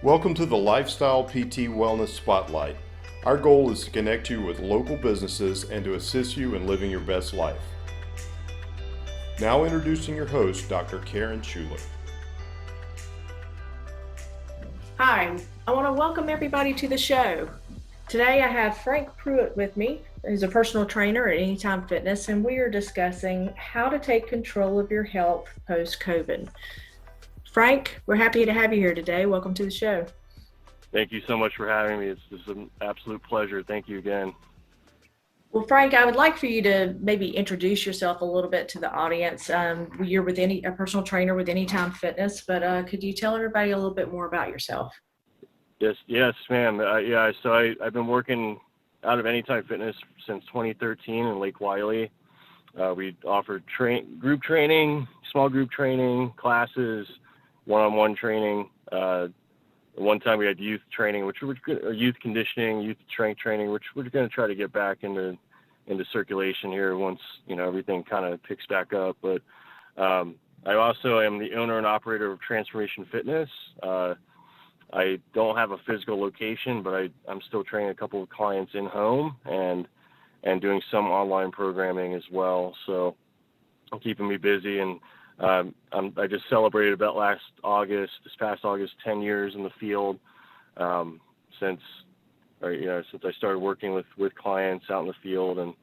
Welcome to the Lifestyle PT Wellness Spotlight. Our goal is to connect you with local businesses and to assist you in living your best life. Now introducing your host, Dr. Karen Schuler. Hi, I want to welcome everybody to the show. Today I have Frank Pruitt with me, who's a personal trainer at Anytime Fitness, and we are discussing how to take control of your health post-COVID. Frank, we're happy to have you here today. Welcome to the show. Thank you so much for having me. It's an absolute pleasure. Thank you again. Well, Frank, I would like for you to maybe introduce yourself a little bit to the audience. You're with a personal trainer with Anytime Fitness, but could you tell everybody a little bit more about yourself? Yes, ma'am. So I've been working out of Anytime Fitness since 2013 in Lake Wylie. We offer group training, small group training, classes, one-on-one training. One time we had youth training, which was good, youth conditioning, youth strength training, which we're going to try to get back into circulation here once everything kind of picks back up. But I also am the owner and operator of Transformation Fitness. I don't have a physical location, but I'm still training a couple of clients in home and doing some online programming as well. So I'm keeping me busy, and I just celebrated this past August, 10 years in the field since I started working with clients out in the field. And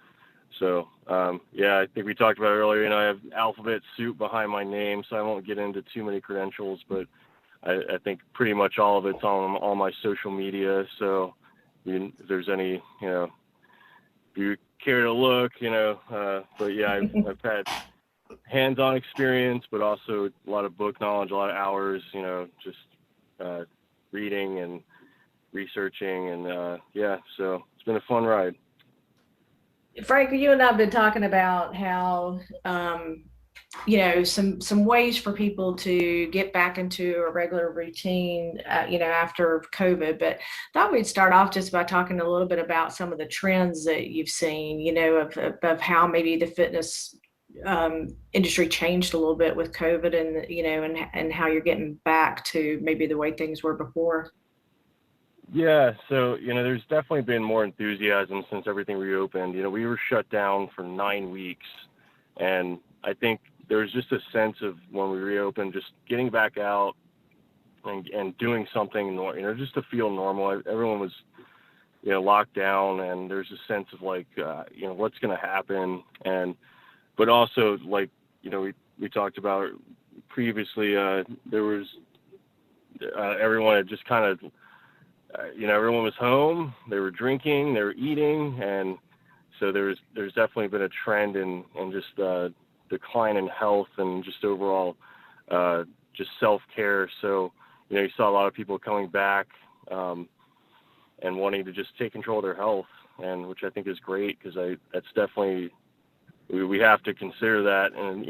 so, I think we talked about it earlier, I have alphabet soup behind my name, so I won't get into too many credentials, but I think pretty much all of it's on all my social media. So if there's any, if you care to look, but yeah, I've had hands-on experience, but also a lot of book knowledge, a lot of hours, just reading and researching, and so it's been a fun ride. Frank, you and I have been talking about how some ways for people to get back into a regular routine, after COVID. But I thought we'd start off just by talking a little bit about some of the trends that you've seen, of how maybe the fitness industry changed a little bit with COVID, and how you're getting back to maybe the way things were before. Yeah, so, there's definitely been more enthusiasm since everything reopened. We were shut down for 9 weeks, and I think there was just a sense of when we reopened, just getting back out and doing something, just to feel normal. Everyone was, locked down, and there's a sense of like, what's going to happen. But also, like, we talked about previously, there was, everyone had just kind of, everyone was home, they were drinking, they were eating, and so there's definitely been a trend in just decline in health and just overall just self-care. So, you saw a lot of people coming back and wanting to just take control of their health, and which I think is great, because that's definitely, we have to consider that, and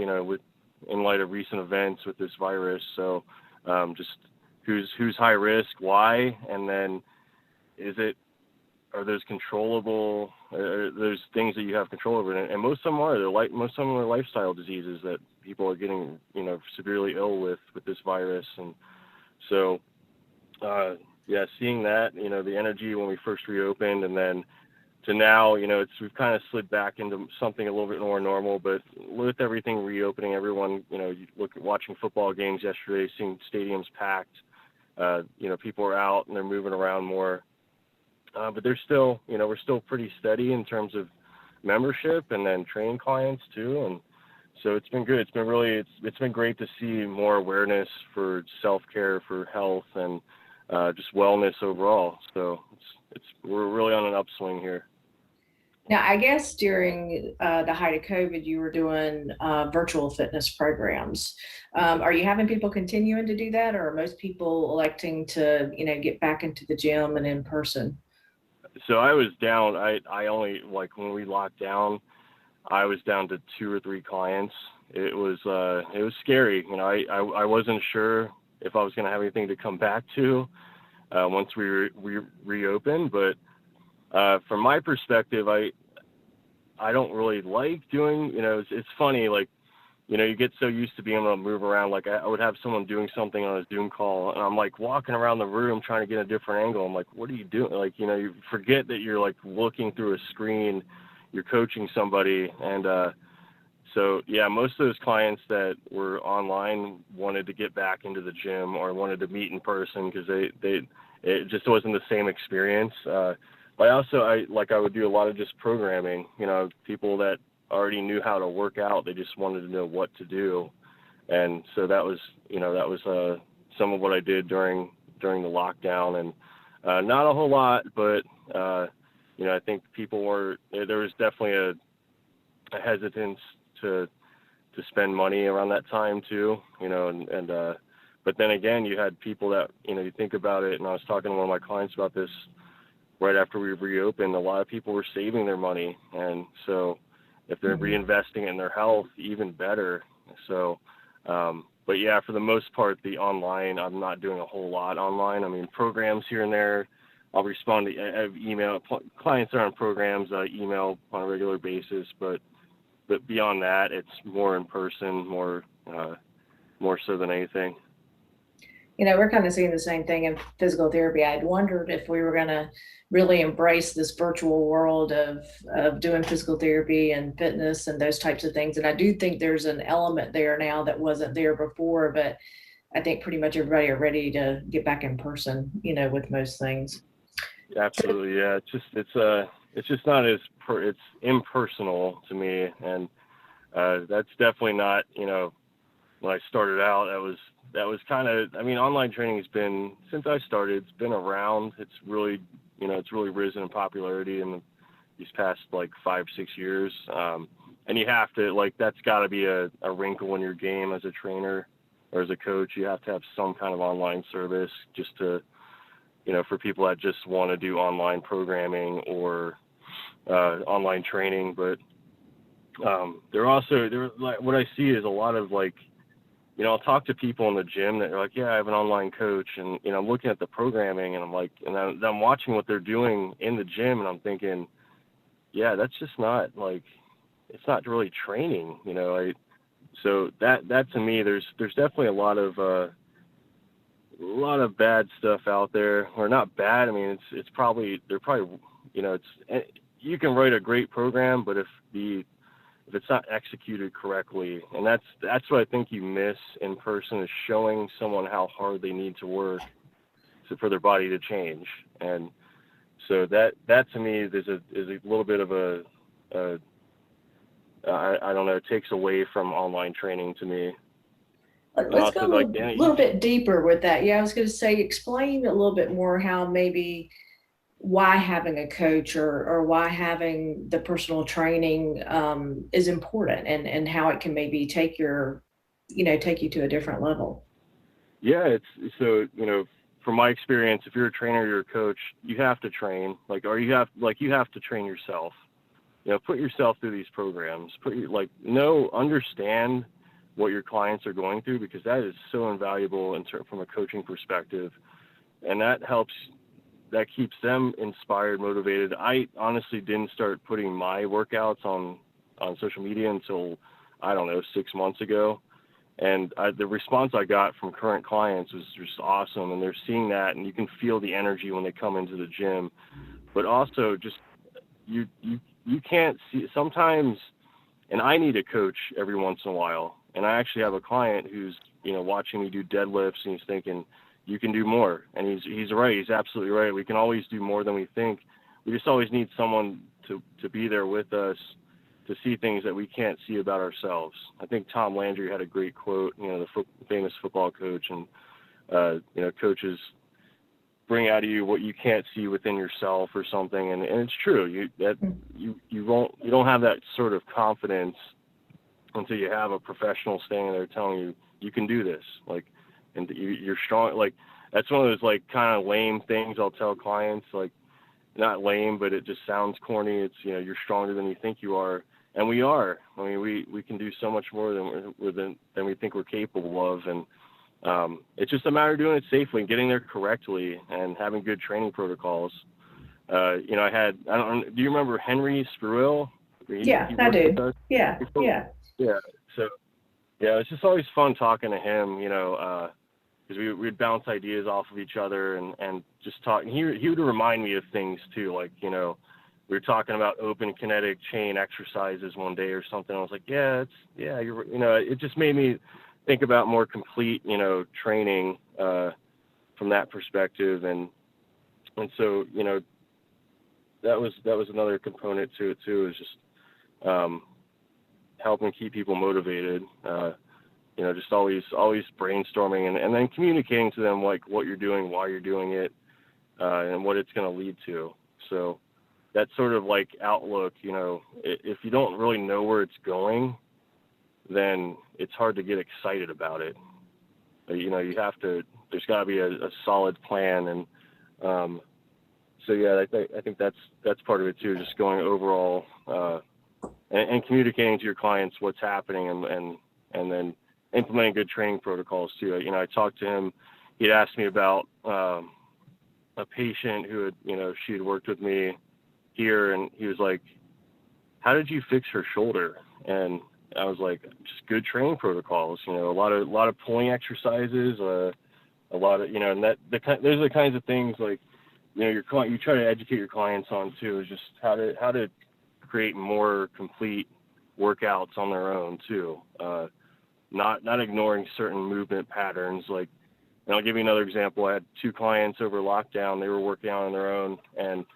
in light of recent events with this virus. So just who's high risk, why, and then are those controllable? There's things that you have control over, and most of them are lifestyle diseases that people are getting severely ill with this virus. And so seeing that, the energy when we first reopened, and then to now, we've kind of slid back into something a little bit more normal. But with everything reopening, everyone, you look at watching football games yesterday, seeing stadiums packed, people are out and they're moving around more. But there's still, we're still pretty steady in terms of membership and then training clients too. And so it's been good. It's been great to see more awareness for self-care, for health, and just wellness overall. So we're really on an upswing here. Now, I guess during the height of COVID, you were doing virtual fitness programs. Are you having people continuing to do that, or are most people electing to, get back into the gym and in person? So I was down. I only, like, when we locked down, I was down to 2 or 3 clients. It was scary. I wasn't sure if I was going to have anything to come back to once we reopened. But from my perspective, I don't really like doing. It's funny. Like, you get so used to being able to move around. Like I would have someone doing something on a Zoom call, and I'm like walking around the room trying to get a different angle. I'm like, what are you doing? Like, you forget that you're like looking through a screen, you're coaching somebody. And so, yeah, most of those clients that were online wanted to get back into the gym or wanted to meet in person because it just wasn't the same experience. But I would do a lot of just programming, people that already knew how to work out. They just wanted to know what to do. And so that was some of what I did during the lockdown, and not a whole lot, but I think there was definitely a hesitance to spend money around that time too, but then again, you had people that, you think about it, and I was talking to one of my clients about this right after we reopened. A lot of people were saving their money, and so if they're reinvesting in their health, even better. So, but yeah, for the most part, the online, I'm not doing a whole lot online. I mean, programs here and there, I'll respond to email. Clients are on programs, email on a regular basis, but beyond that, it's more in person, more so than anything. We're kind of seeing the same thing in physical therapy. I'd wondered if we were going to really embrace this virtual world of doing physical therapy and fitness and those types of things. And I do think there's an element there now that wasn't there before, but I think pretty much everybody are ready to get back in person, with most things. Absolutely. Yeah. It's just not it's impersonal to me. And that's definitely not, when I started out, that was kind of, online training has been, since I started, it's been around. It's really, it's really risen in popularity in these past 5-6 years. And you have to, that's got to be a wrinkle in your game as a trainer or as a coach. You have to have some kind of online service just to, for people that just want to do online programming or online training. But what I see is a lot of I'll talk to people in the gym that are like, yeah, I have an online coach, and I'm looking at the programming, and I'm like, and I'm watching what they're doing in the gym, and I'm thinking, yeah, that's just not it's not really training, so that to me, there's definitely a lot of bad stuff out there, or not bad. It's probably you can write a great program, but if it's not executed correctly, and that's what I think you miss in person, is showing someone how hard they need to work for their body to change. And so that to me is a little bit of I don't know, it takes away from online training to me. Let's go a little bit deeper with that. Yeah, I was going to say, explain a little bit more how maybe why having a coach or why having the personal training is important, and how it can maybe take you to a different level. Yeah, it's so, from my experience, if you're a trainer, you're a coach, you have to train, you have to train yourself. Put yourself through these programs. Understand what your clients are going through, because that is so invaluable from a coaching perspective, and that keeps them inspired, motivated. I honestly didn't start putting my workouts on social media until, I don't know, 6 months ago. And the response I got from current clients was just awesome. And they're seeing that, and you can feel the energy when they come into the gym. But also just, you can't see sometimes, and I need a coach every once in a while. And I actually have a client who's, watching me do deadlifts, and he's thinking, you can do more. And he's right. He's absolutely right. We can always do more than we think. We just always need someone to be there with us to see things that we can't see about ourselves. I think Tom Landry had a great quote, the famous football coach, and, coaches bring out of you what you can't see within yourself or something. And it's true. You don't have that sort of confidence until you have a professional standing there telling you, you can do this. And you're strong. That's one of those kind of lame things I'll tell clients, not lame, but it just sounds corny. It's, you're stronger than you think you are. And we are. We can do so much more than we think we're capable of. And it's just a matter of doing it safely and getting there correctly and having good training protocols. Do you remember Henry Spruill? Yeah, I do. Yeah. Yeah. So Yeah, it's just always fun talking to him, because we'd bounce ideas off of each other and just talk. And he would remind me of things too, like, we were talking about open kinetic chain exercises one day or something. I was like, it just made me think about more complete, training from that perspective. And so, that was another component to it too, is just helping keep people motivated. Just always brainstorming and then communicating to them like what you're doing, why you're doing it, and what it's going to lead to. So that sort of like outlook, if you don't really know where it's going, then it's hard to get excited about it. You have to, there's got to be a solid plan. And so yeah, I think that's part of it too, just going overall and communicating to your clients what's happening and then implementing good training protocols too. I talked to him. He'd asked me about a patient who had, she had worked with me here, and he was like, "How did you fix her shoulder?" And I was like, "Just good training protocols. A lot of pulling exercises, a lot of, and those are the kinds of things like, your client, you try to educate your clients on too, is just how to create more complete workouts on their own too. Not ignoring certain movement patterns. Like, and I'll give you another example. I had 2 clients over lockdown. They were working out on their own, and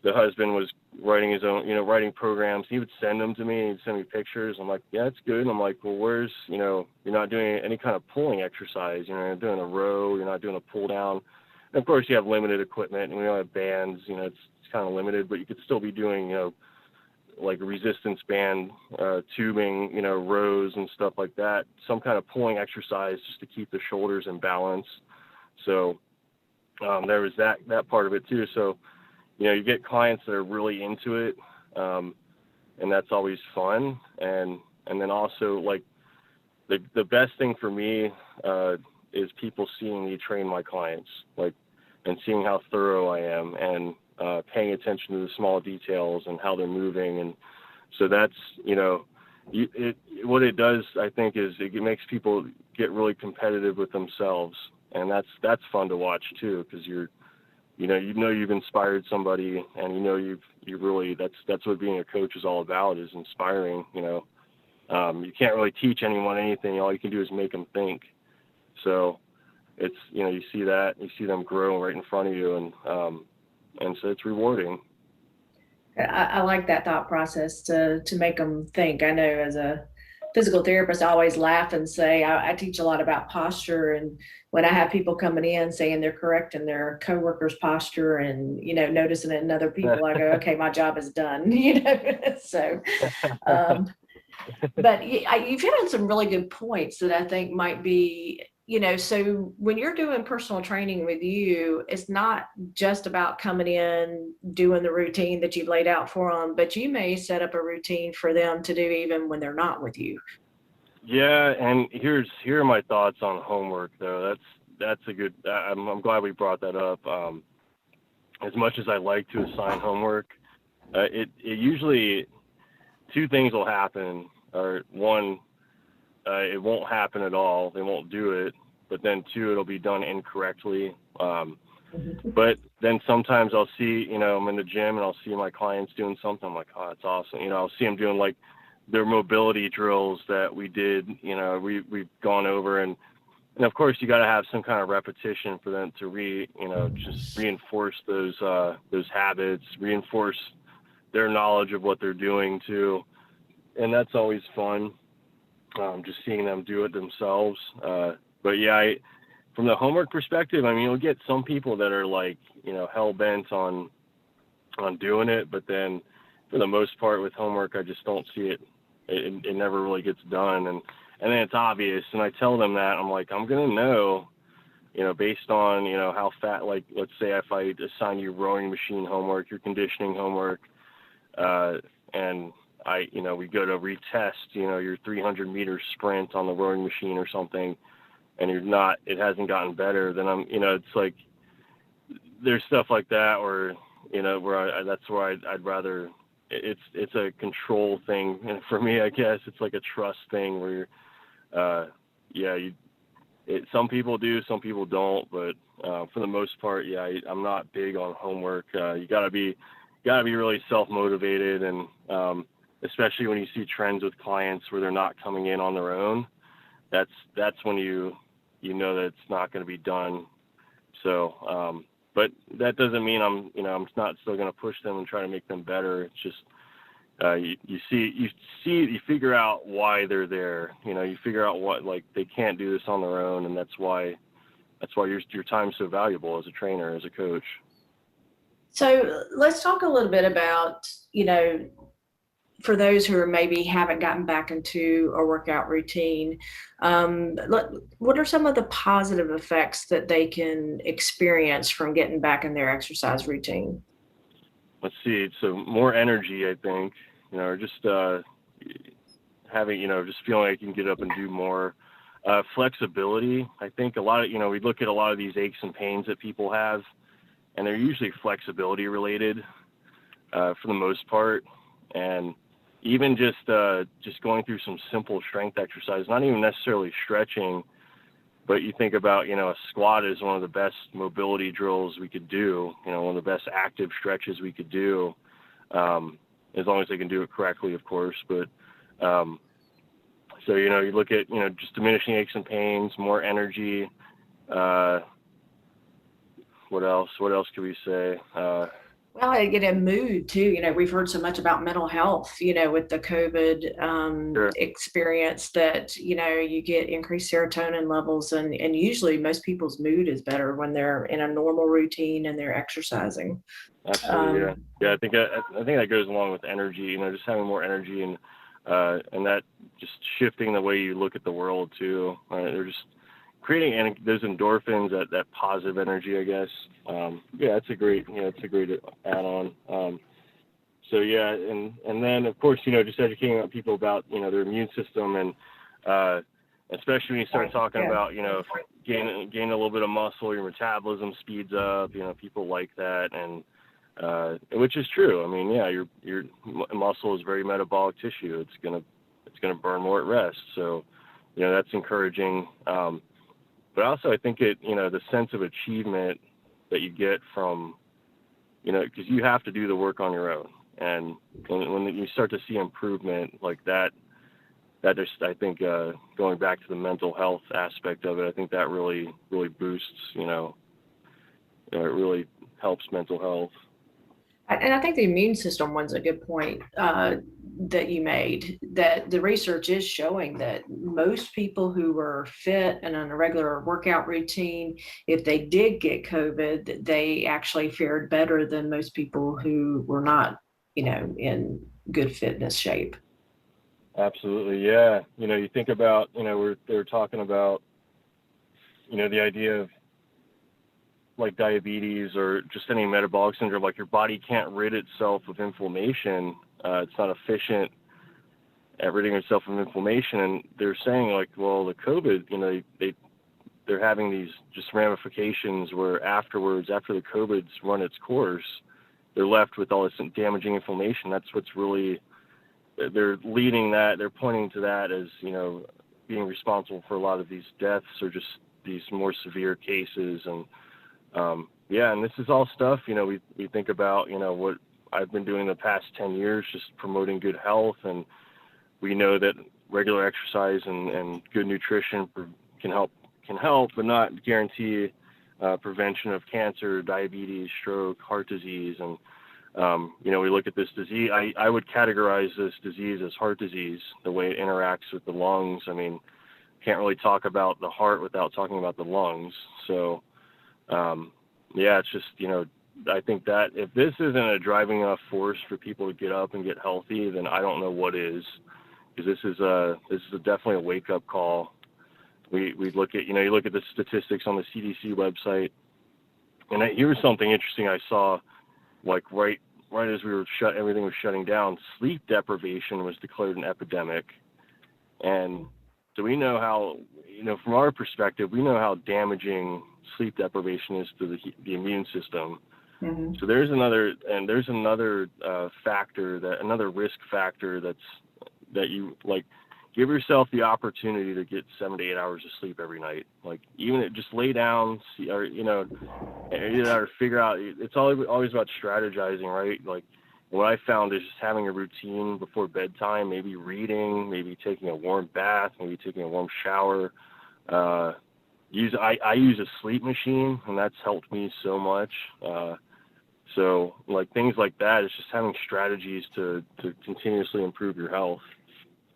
the husband was writing his own, writing programs. He would send them to me. He'd send me pictures. I'm like, yeah, that's good. And I'm like, well, where's, you're not doing any kind of pulling exercise. You're not doing a row. You're not doing a pull down. And of course, you have limited equipment, and we don't have bands. It's kind of limited, but you could still be doing, like resistance band, tubing, rows and stuff like that. Some kind of pulling exercise just to keep the shoulders in balance. So there was that part of it too. So, you get clients that are really into it, and that's always fun. And then also, like, the best thing for me is people seeing me train my clients, like, and seeing how thorough I am, and paying attention to the small details and how they're moving. And so that's, what it does, I think, is it makes people get really competitive with themselves. And that's fun to watch too, because you've inspired somebody, and you really, that's what being a coach is all about, is inspiring. You can't really teach anyone anything. All you can do is make them think. So it's, you see them grow right in front of you, and so it's rewarding. I like that thought process to make them think. I know as a physical therapist, I always laugh and say, I teach a lot about posture. And when I have people coming in saying they're correcting their coworkers' posture and, noticing it in other people, I go, okay, my job is done, so, but you've hit on some really good points that I think might be, so when you're doing personal training with you, it's not just about coming in, doing the routine that you've laid out for them, but you may set up a routine for them to do even when they're not with you. Yeah, and here are my thoughts on homework, though. That's a good. I'm glad we brought that up. As much as I like to assign homework, it usually 2 things will happen. Or one, it won't happen at all. They won't do it. But then 2, it'll be done incorrectly. But then sometimes I'll see, I'm in the gym and I'll see my clients doing something. I'm like, oh, that's awesome. I'll see them doing like their mobility drills that we did. We've gone over, and of course you got to have some kind of repetition for them to just reinforce those habits, reinforce their knowledge of what they're doing too. And that's always fun, just seeing them do it themselves. But yeah, from the homework perspective, you'll get some people that are like, hell bent on doing it. But then for the most part with homework, I just don't see it. It never really gets done. And then it's obvious. And I tell them that, I'm like, I'm going to know, based on, how fat, like, let's say if I assign you rowing machine homework, your conditioning homework, and we go to retest, your 300-meter sprint on the rowing machine or something, and it hasn't gotten better, then it's like, there's stuff like that where, that's where I'd rather, it's a control thing. And for me, I guess it's like a trust thing where yeah, some people do, some people don't, but for the most part, yeah, I'm not big on homework. You gotta be really self-motivated, and especially when you see trends with clients where they're not coming in on their own, that's when you know that it's not going to be done. So, but that doesn't mean I'm not still going to push them and try to make them better. It's just you figure out why they're there. You figure out what, like, they can't do this on their own, and that's why your time's so valuable as a trainer, as a coach. So let's talk a little bit about, for those who maybe haven't gotten back into a workout routine, what are some of the positive effects that they can experience from getting back in their exercise routine? Let's see. So more energy, I think, or just having, just feeling like you can get up and do more. Flexibility. I think a lot of, we look at a lot of these aches and pains that people have, and they're usually flexibility related for the most part. And even just going through some simple strength exercise, not even necessarily stretching, but you think about, a squat is one of the best mobility drills we could do, one of the best active stretches we could do, as long as they can do it correctly, of course. But so, you look at, just diminishing aches and pains, more energy. What else could we say? Well, I get a mood too. We've heard so much about mental health, with the COVID Sure. experience that, you get increased serotonin levels, and usually most people's mood is better when they're in a normal routine and they're exercising. Absolutely, yeah. Yeah, I think that goes along with energy, just having more energy, and that just shifting the way you look at the world too. They're just creating those endorphins, that positive energy, I guess. Yeah, it's a great add-on. So yeah, and then of course, just educating people about, their immune system, and especially when you start talking about, gaining a little bit of muscle, your metabolism speeds up, people like that, and which is true. I mean, yeah, your muscle is very metabolic tissue. It's gonna burn more at rest. So, that's encouraging. But also I think the sense of achievement that you get from, because you have to do the work on your own. And when you start to see improvement like that just, I think, going back to the mental health aspect of it, I think that really, really boosts, it really helps mental health. And I think the immune system one's a good point that you made, that the research is showing that most people who were fit and on a regular workout routine, if they did get COVID, they actually fared better than most people who were not, in good fitness shape. Absolutely, yeah. You think about, they're talking about, the idea of, like, diabetes or just any metabolic syndrome, like your body can't rid itself of inflammation. It's not efficient at ridding itself of inflammation. And they're saying, like, well, the COVID, they're having these just ramifications where afterwards, after the COVID's run its course, they're left with all this damaging inflammation. That's what's really, they're pointing to that as, being responsible for a lot of these deaths or just these more severe cases. And yeah, and this is all stuff, we think about, what I've been doing the past 10 years, just promoting good health. And we know that regular exercise and good nutrition can help, but not guarantee prevention of cancer, diabetes, stroke, heart disease. And, we look at this disease. I would categorize this disease as heart disease, the way it interacts with the lungs. I mean, can't really talk about the heart without talking about the lungs. So, yeah, it's just, I think that if this isn't a driving enough force for people to get up and get healthy, then I don't know what is, because this is definitely a wake up call. We look at, you look at the statistics on the CDC website, and here's something interesting I saw, like right as everything was shutting down, sleep deprivation was declared an epidemic. And so we know how, from our perspective, we know how damaging sleep deprivation is to the immune system. Mm-hmm. So there's another factor, another risk factor that you give yourself the opportunity to get 7 to 8 hours of sleep every night. Like, even just lay down, or figure out. It's always about strategizing, right? Like, what I found is just having a routine before bedtime, maybe reading, maybe taking a warm bath, maybe taking a warm shower. I use a sleep machine, and that's helped me so much. So like things like that, it's just having strategies to continuously improve your health.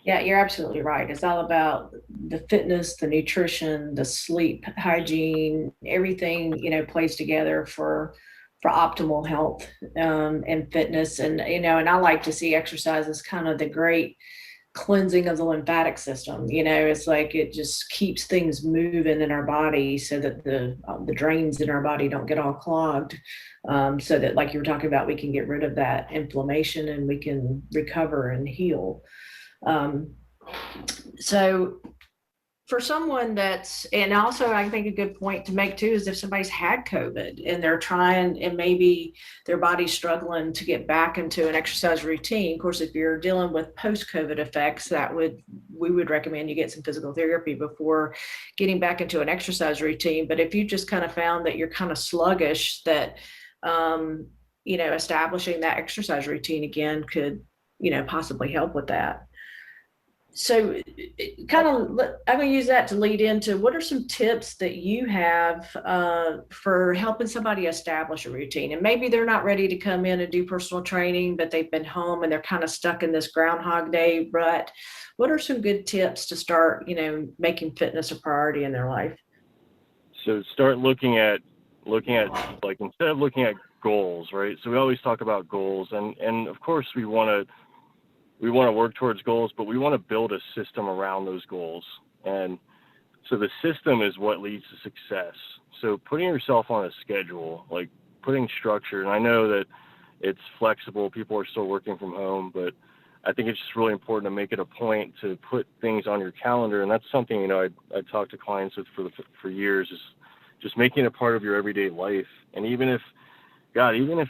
Yeah, you're absolutely right. It's all about the fitness, the nutrition, the sleep hygiene, everything, plays together for optimal health, and fitness. And, and I like to see exercise as kind of the great cleansing of the lymphatic system. It's like it just keeps things moving in our body so that the drains in our body don't get all clogged. So that, like you were talking about, we can get rid of that inflammation and we can recover and heal. So for someone and also I think a good point to make too is if somebody's had COVID and they're trying and maybe their body's struggling to get back into an exercise routine. Of course, if you're dealing with post-COVID effects, we would recommend you get some physical therapy before getting back into an exercise routine. But if you just kind of found that you're kind of sluggish, that establishing that exercise routine again could possibly help with that. So I'm going to use that to lead into what are some tips that you have for helping somebody establish a routine? And maybe they're not ready to come in and do personal training, but they've been home and they're kind of stuck in this Groundhog Day rut. What are some good tips to start, making fitness a priority in their life? So start looking at like, instead of looking at goals, right? So we always talk about goals, and of course we want to work towards goals, but we want to build a system around those goals. And so the system is what leads to success. So putting yourself on a schedule, like putting structure, and I know that it's flexible, people are still working from home, but I think it's just really important to make it a point to put things on your calendar. And that's something, I talk to clients with for years, is just making it a part of your everyday life. And even if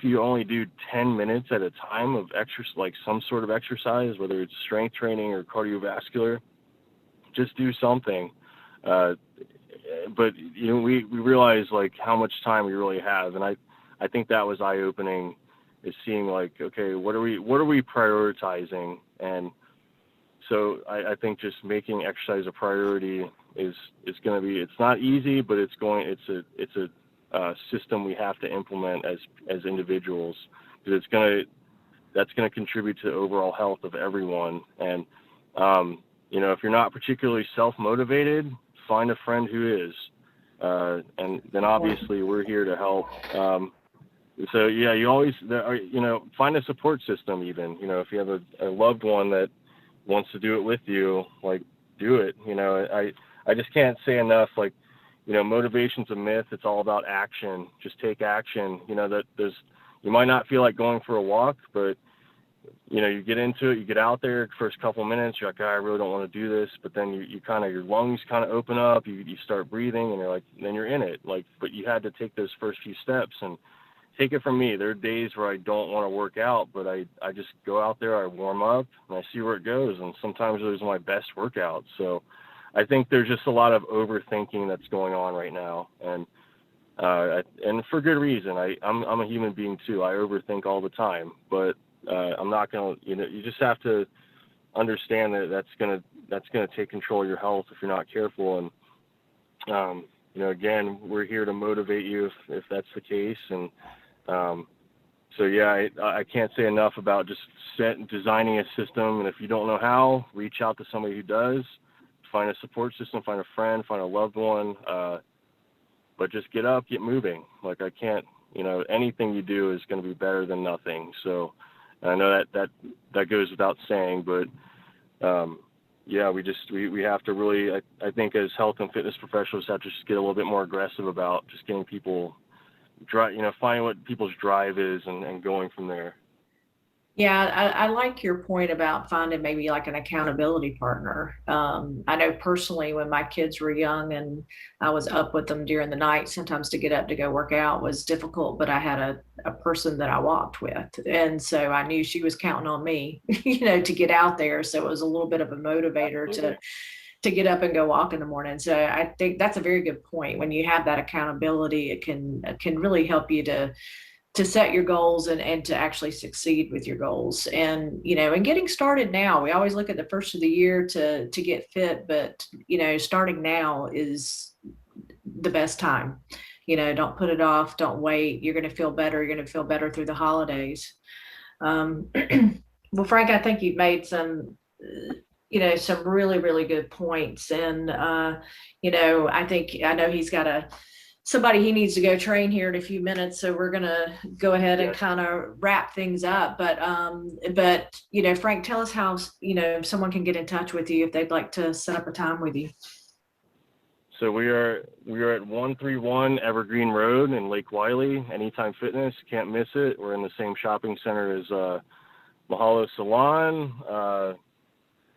you only do 10 minutes at a time of exercise, like some sort of exercise, whether it's strength training or cardiovascular, just do something. But we realize like how much time we really have. And I think that was eye-opening, is seeing like, okay, what are we prioritizing? And so I think just making exercise a priority is going to be, it's not easy, but it's a system we have to implement as individuals, because that's going to contribute to the overall health of everyone. And if you're not particularly self-motivated, find a friend who is, and then obviously we're here to help. So yeah, you always, find a support system. Even if you have a loved one that wants to do it with you, like, do it. I just can't say enough, like, motivation's a myth. It's all about action. Just take action. You might not feel like going for a walk, but you get into it, you get out there, first couple minutes, you're like, I really don't want to do this. But then your lungs kind of open up, you start breathing, and you're like, then you're in it. Like, but you had to take those first few steps. And take it from me, there are days where I don't want to work out, but I just go out there, I warm up, and I see where it goes. And sometimes those are my best workouts. So I think there's just a lot of overthinking that's going on right now, and for good reason. I'm a human being too. I overthink all the time, but I'm not gonna. You just have to understand that that's gonna take control of your health if you're not careful. And again, we're here to motivate you if that's the case. And so yeah, I can't say enough about just designing a system. And if you don't know how, reach out to somebody who does. Find a support system, find a friend, find a loved one, but just get up, get moving. Like, I can't, anything you do is going to be better than nothing. So I know that goes without saying, but yeah, we have to really, I think as health and fitness professionals, have to just get a little bit more aggressive about just getting people finding what people's drive is and going from there. Yeah, I like your point about finding maybe like an accountability partner. I know personally when my kids were young and I was up with them during the night, sometimes to get up to go work out was difficult, but I had a person that I walked with. And so I knew she was counting on me, to get out there. So it was a little bit of a motivator Absolutely. to get up and go walk in the morning. So I think that's a very good point. When you have that accountability, it can really help you to set your goals and to actually succeed with your goals. And and getting started now, we always look at the first of the year to get fit, but starting now is the best time. Don't put it off, don't wait. You're going to feel better, you're going to feel better through the holidays. um, well, Frank, I think you've made some really really good points. And I know he's got somebody he needs to go train here in a few minutes, so we're gonna go ahead and Yes. kind of wrap things up. But Frank, tell us how someone can get in touch with you if they'd like to set up a time with you. So we are at 131 Evergreen Road in Lake Wiley. Anytime Fitness, can't miss it. We're in the same shopping center as Mahalo Salon.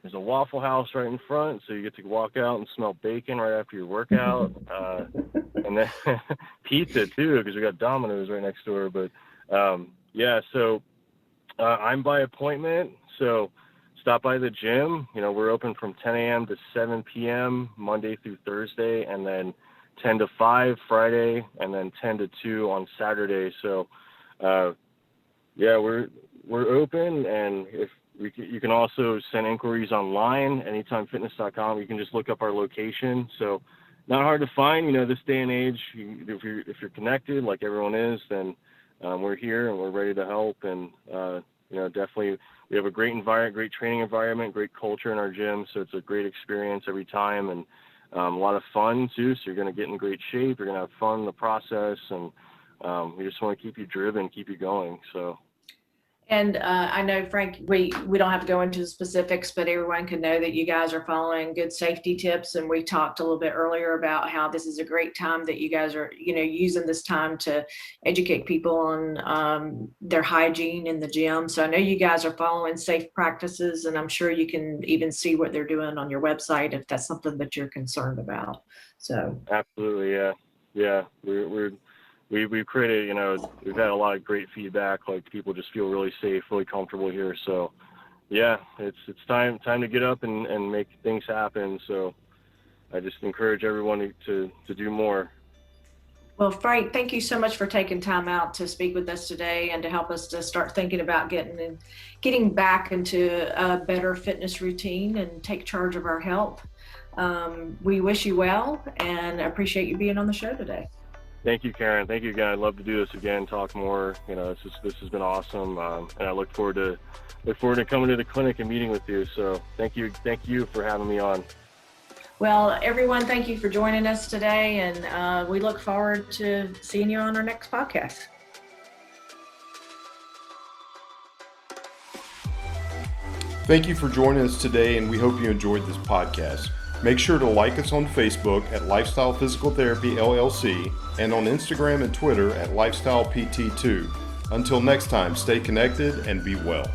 There's a Waffle House right in front, so you get to walk out and smell bacon right after your workout. And then pizza too, because we got Domino's right next door. But yeah, so I'm by appointment. So stop by the gym. We're open from 10 a.m. to 7 p.m. Monday through Thursday, and then 10 to 5 Friday, and then 10 to 2 on Saturday. So yeah, we're open, and if you can also send inquiries online, anytimefitness.com. You can just look up our location. So not hard to find, this day and age. If you're connected like everyone is, then we're here and we're ready to help. And definitely we have a great environment, great training environment, great culture in our gym. So it's a great experience every time, and a lot of fun too. So you're going to get in great shape. You're going to have fun in the process, and we just want to keep you driven, keep you going. So. And I know, Frank, we don't have to go into the specifics, but everyone can know that you guys are following good safety tips. And we talked a little bit earlier about how this is a great time that you guys are, using this time to educate people on their hygiene in the gym. So I know you guys are following safe practices, and I'm sure you can even see what they're doing on your website if that's something that you're concerned about. So Absolutely, yeah. We've created, we've had a lot of great feedback. Like, people just feel really safe, really comfortable here. So yeah, it's time to get up and make things happen. So I just encourage everyone to do more. Well, Frank, thank you so much for taking time out to speak with us today and to help us to start thinking about getting back into a better fitness routine and take charge of our health. We wish you well and appreciate you being on the show today. Thank you, Karen. Thank you again. I'd love to do this again, talk more. This has been awesome, and I look forward to coming to the clinic and meeting with you. So thank you for having me on. Well, everyone, thank you for joining us today, and we look forward to seeing you on our next podcast. Thank you for joining us today, and we hope you enjoyed this podcast. Make sure to like us on Facebook at Lifestyle Physical Therapy LLC and on Instagram and Twitter at Lifestyle PT2. Until next time, stay connected and be well.